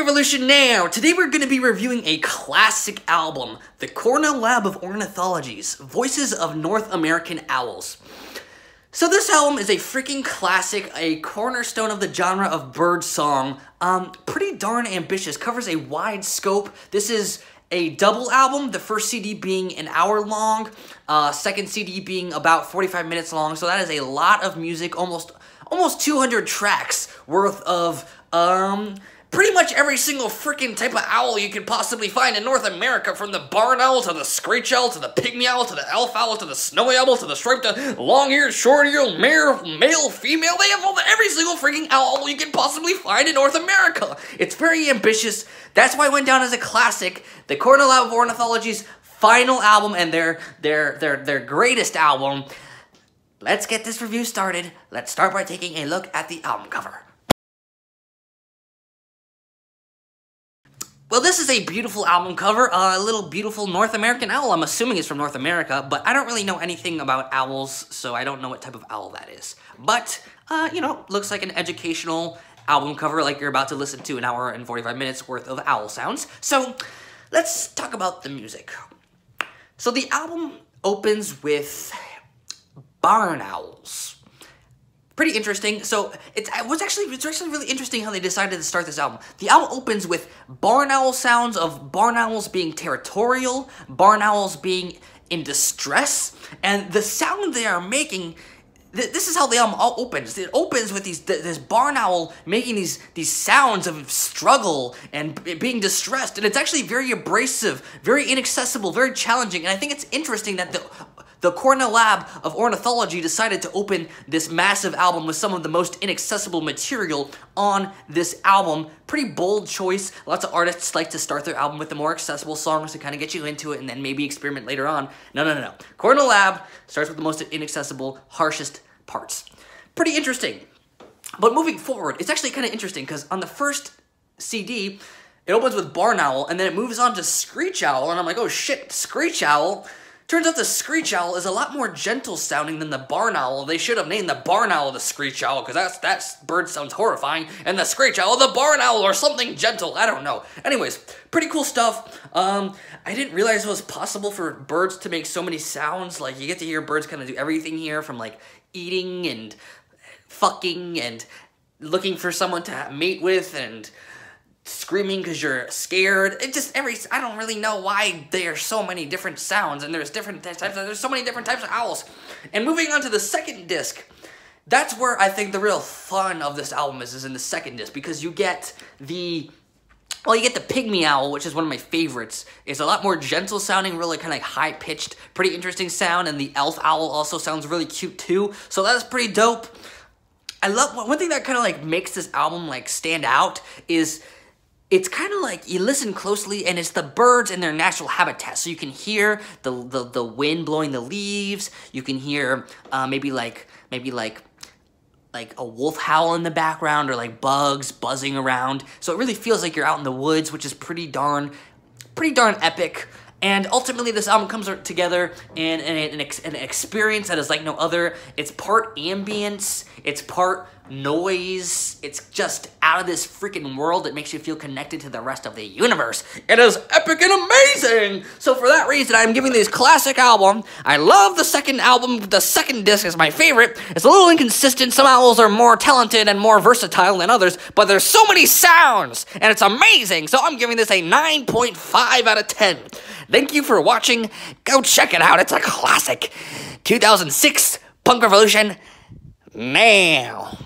Revolution now! Today we're going to be reviewing a classic album, the Cornell Lab of Ornithology's Voices of North American Owls. So this album is a freaking classic, a cornerstone of the genre of birdsong. Pretty darn ambitious, covers a wide scope. This is a double album, the first CD being an hour long, second CD being about 45 minutes long, so that is a lot of music, almost 200 tracks worth of, pretty much every single freaking type of owl you could possibly find in North America, from the barn owl to the screech owl to the pygmy owl to the elf owl to the snowy owl to the striped long-eared, short-eared, male, female. They have every single freaking owl you can possibly find in North America. It's very ambitious. That's why it went down as a classic. The Cornell Lab of Ornithology's final album and their greatest album. Let's get this review started. Let's start by taking a look at the album cover. Well, this is a beautiful album cover, a little beautiful North American owl. I'm assuming it's from North America, but I don't really know anything about owls, so I don't know what type of owl that is. But, you know, looks like an educational album cover, like you're about to listen to an hour and 45 minutes worth of owl sounds. So, let's talk about the music. So the album opens with barn owls. Pretty interesting. So it's actually really interesting how they decided to start this album. The album opens with barn owl sounds of barn owls being territorial, barn owls being in distress, and the sound they are making. This is how the album all opens. It opens with this barn owl making these sounds of struggle and being distressed, and it's actually very abrasive, very inaccessible, very challenging. And I think it's interesting that the Cornell Lab of Ornithology decided to open this massive album with some of the most inaccessible material on this album. Pretty bold choice. Lots of artists like to start their album with the more accessible songs to kind of get you into it and then maybe experiment later on. No. Cornell Lab starts with the most inaccessible, harshest parts. Pretty interesting. But moving forward, it's actually kind of interesting because on the first CD, it opens with barn owl and then it moves on to screech owl, and I'm like, oh shit, screech owl? Turns out the screech owl is a lot more gentle sounding than the barn owl. They should have named the barn owl the screech owl, because that bird sounds horrifying, and the screech owl the barn owl, or something gentle. I don't know. Anyways, pretty cool stuff. I didn't realize it was possible for birds to make so many sounds. Like, you get to hear birds kind of do everything here, from like eating and fucking and looking for someone to mate with and screaming because you're scared. It just I don't really know why there are so many different sounds, and there's so many different types of owls. And moving on to the second disc, that's where I think the real fun of this album is in the second disc, because you get the pygmy owl, which is one of my favorites. It's a lot more gentle sounding, really kind of like high pitched, pretty interesting sound, and the elf owl also sounds really cute too. So that's pretty dope. I love one thing that kind of like makes this album like stand out is it's kind of like you listen closely and it's the birds in their natural habitat. So you can hear the wind blowing the leaves. You can hear maybe like a wolf howl in the background, or like bugs buzzing around. So it really feels like you're out in the woods, which is pretty darn epic. And ultimately, this album comes together in an experience that is like no other. It's part ambience, it's part noise. It's just out of this freaking world. It makes you feel connected to the rest of the universe. It is epic and amazing! So for that reason, I'm giving this classic album. I love the second album. The second disc is my favorite. It's a little inconsistent. Some owls are more talented and more versatile than others, but there's so many sounds, and it's amazing. So I'm giving this a 9.5 out of 10. Thank you for watching. Go check it out. It's a classic. 2006 Punk Revolution now.